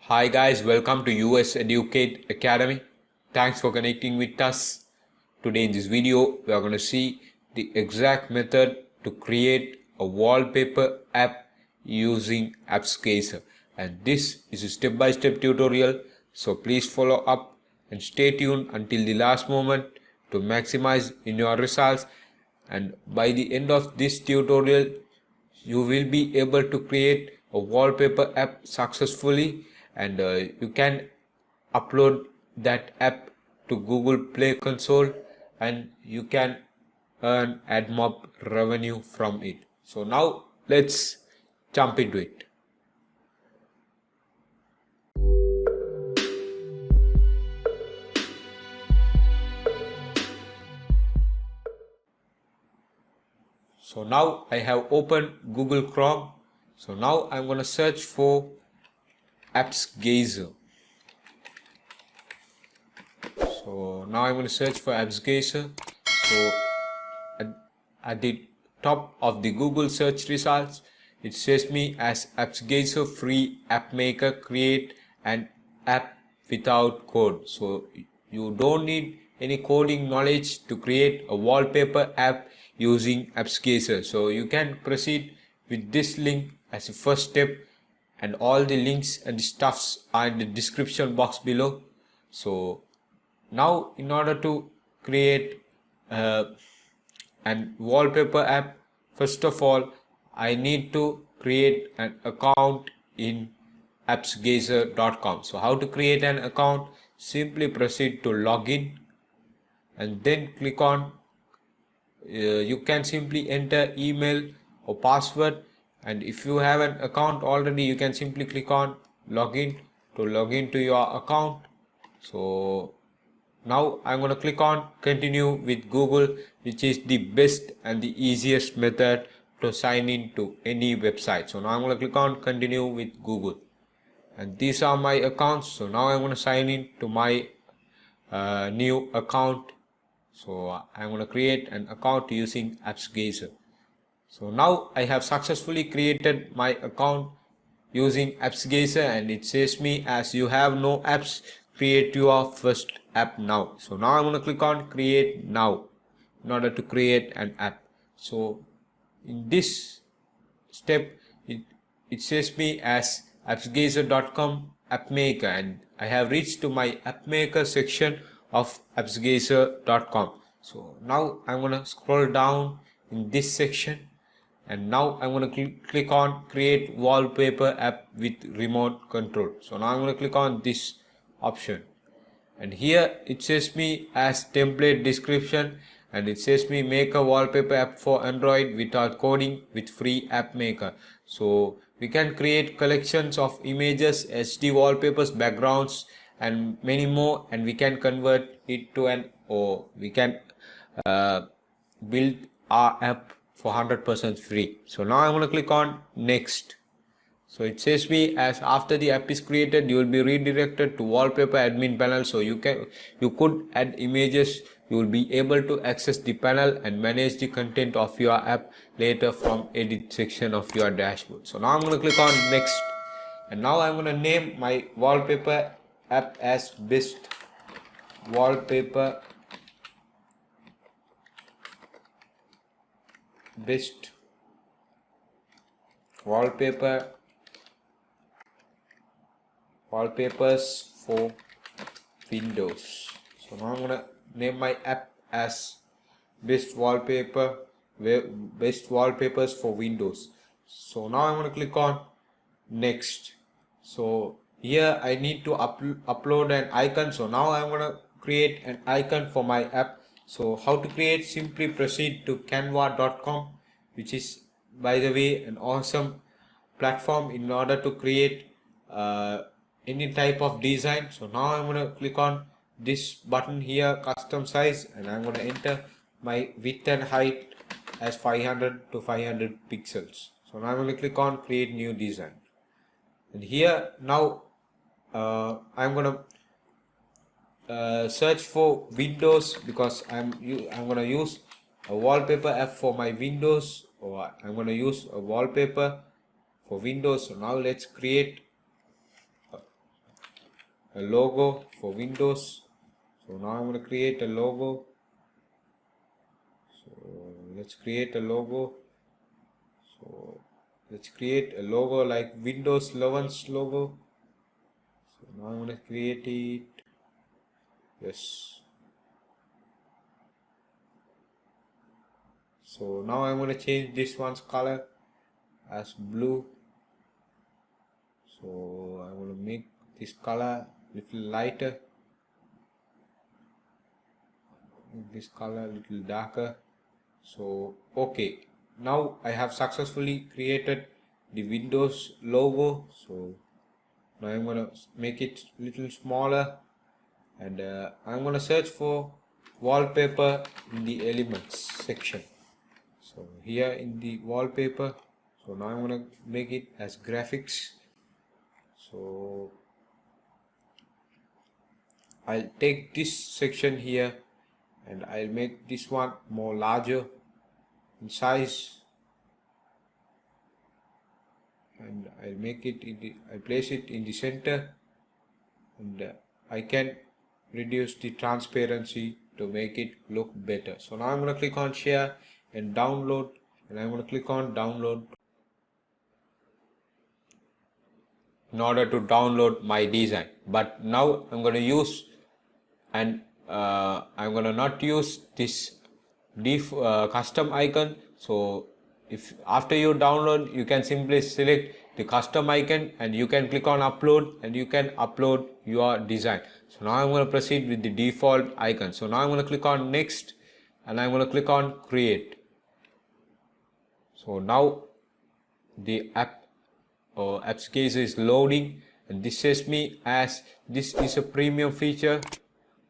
Hi guys, welcome to US Educate Academy. Thanks for connecting with us. Today in this video, we are going to see the exact method to create a wallpaper app using Appsgeyser. And this is a step-by-step tutorial, so please follow up and stay tuned until the last moment to maximize in your results. And by the end of this tutorial, you will be able to create a wallpaper app successfully, and you can upload that app to Google Play Console and you can earn AdMob revenue from it. So now let's jump into it. So now I have opened Google Chrome. So now I'm going to search for Appsgeyser. So now I'm going to search for Appsgeyser. So at the top of the Google search results, it says me as Appsgeyser free app maker, create an app without code. So you don't need any coding knowledge to create a wallpaper app using Appsgeyser. So you can proceed with this link as a first step, and all the links and the stuffs are in the description box below. So now in order to create an wallpaper app, first of all I need to create an account in appsgeyser.com. So how to create an account? Simply proceed to login and then click on you can simply enter email or password, and if you have an account already you can simply click on login to log into your account. So now I'm going to click on continue with Google, which is the best and the easiest method to sign in to any website. So now I'm going to click on continue with Google, and these are my accounts. So now I'm going to sign in to my new account. So I'm going to create an account using Appsgeyser. So now I have successfully created my account using Appsgeyser, and it says me as you have no apps, create your first app now. So now I'm going to click on create now in order to create an app. So in this step it says me as appsgeyser.com app maker, and I have reached to my app maker section of appsgeyser.com. So now I'm going to scroll down in this section, and now I'm going to click on create wallpaper app with remote control. So now I'm going to click on this option, and here it says me as template description, and it says me make a wallpaper app for Android without coding with free app maker. So we can create collections of images, HD wallpapers, backgrounds and many more, and we can convert it to an, or we can build our app for 100% free. So now I'm going to click on next. So it says me as after the app is created, you will be redirected to wallpaper admin panel. So you could add images. You will be able to access the panel and manage the content of your app later from edit section of your dashboard. So now I'm going to click on next, and now I'm going to name my wallpaper app as best wallpaper wallpapers for Windows. So now I'm gonna name my app as best wallpapers for Windows. So now I'm gonna click on next. So here I need to upload an icon. So now I'm gonna create an icon for my app. So how to create? Simply proceed to canva.com, which is by the way an awesome platform in order to create any type of design. So now I'm going to click on this button here, custom size, and I'm going to enter my width and height as 500 to 500 pixels. So now I'm going to click on create new design, and here now I'm going to search for Windows, because I'm going to use a wallpaper app for my Windows, or I'm going to use a wallpaper for Windows. So now let's create a logo for Windows. So now I'm going to create a logo. So let's create a logo. So let's create a logo like Windows 11's logo. So now I'm going to create it. Yes. So now I'm going to change this one's color as blue. So I'm going to make this color little lighter, make this color little darker. So okay, now I have successfully created the Windows logo. So now I'm going to make it little smaller, and I'm going to search for wallpaper in the elements section. So here in the wallpaper, so now I'm going to make it as graphics. So I'll take this section here and I'll make this one more larger in size, and I'll make it I'll place it in the center, and I can reduce the transparency to make it look better. So now I'm going to click on share and download, and I'm going to click on download in order to download my design. But now I'm going to use, and I'm going to not use this custom icon. So if after you download, you can simply select the custom icon and you can click on upload, and you can upload your design. So now I'm going to proceed with the default icon. So now I'm going to click on next, and I'm going to click on create. So now the Appsgeyser is loading, and this says me as this is a premium feature,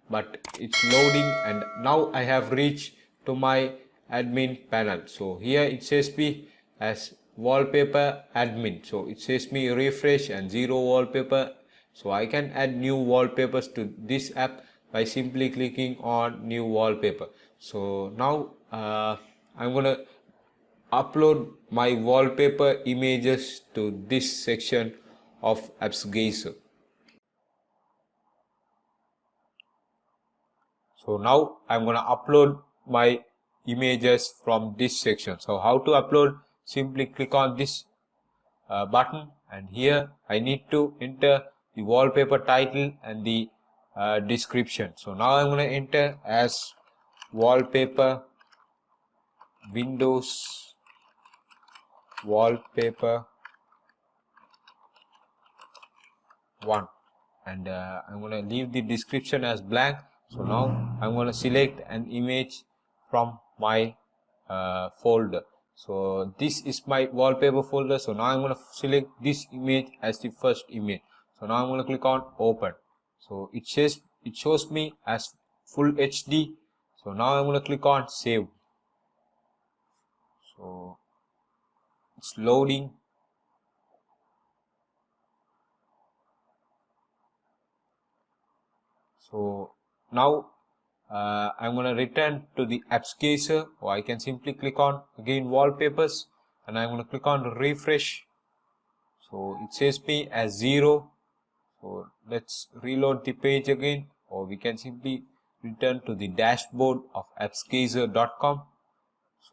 but it's loading, and now I have reached to my admin panel. So here it says me as wallpaper admin. So it says me refresh and 0 wallpaper. So I can add new wallpapers to this app by simply clicking on new wallpaper. So now I'm gonna upload my wallpaper images to this section of Appsgeyser. So now I'm going to upload my images from this section. So how to upload? Simply click on this button, and here I need to enter the wallpaper title and the description. So now I'm going to enter as wallpaper Windows wallpaper 1, and I'm going to leave the description as blank. So now I'm going to select an image from my folder. So this is my wallpaper folder. So now I'm going to select this image as the first image. So now I'm going to click on open. So it shows me as full HD. So now I'm going to click on save. So it's loading. So now I'm going to return to the Appsgeyser, or I can simply click on again wallpapers, and I'm going to click on refresh. So it says me as 0. So let's reload the page again, or we can simply return to the dashboard of Appsgeyser.com.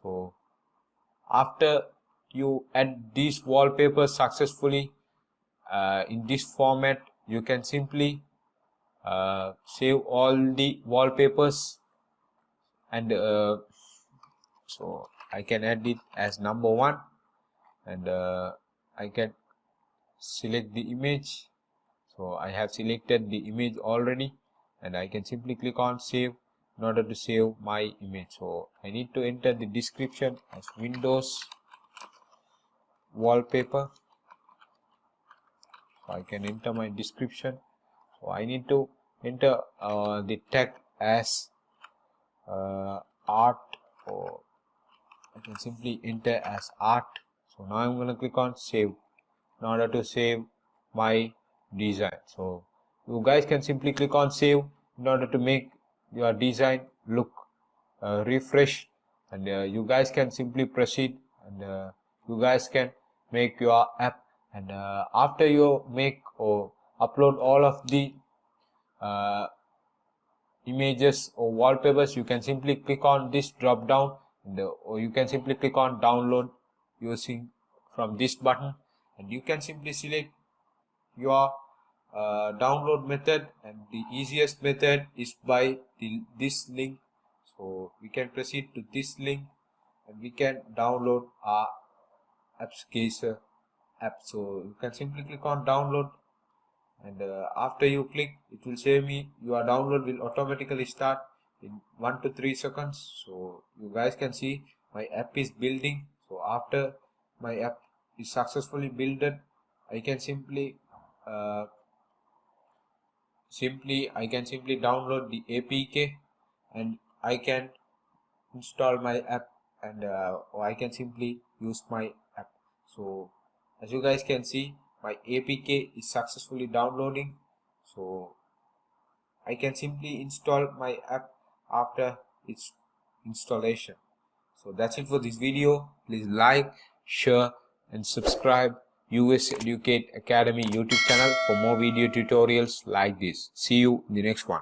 So after you add these wallpapers successfully in this format, you can simply save all the wallpapers, and so I can add it as number 1, and I can select the image. So I have selected the image already, and I can simply click on save in order to save my image. So I need to enter the description as Windows wallpaper. So I can enter my description. So I need to enter the tag as art, or I can simply enter as art. So now I'm going to click on save in order to save my design. So you guys can simply click on save in order to make your design look refresh, and you guys can simply proceed, and you guys can make your app. And after you make or upload all of the images or wallpapers, you can simply click on this drop down, or you can simply click on download using from this button, and you can simply select your download method, and the easiest method is by this link. So we can proceed to this link and we can download our Appsgeyser app. So you can simply click on download, and after you click, it will say me your download will automatically start in 1 to 3 seconds. So you guys can see my app is building. So after my app is successfully built, I can simply download the APK, and I can install my app, and or I can simply use my app. So as you guys can see, my APK is successfully downloading. So I can simply install my app after its installation. So that's it for this video. Please like, share and subscribe US Educate Academy YouTube channel for more video tutorials like this. See you in the next one.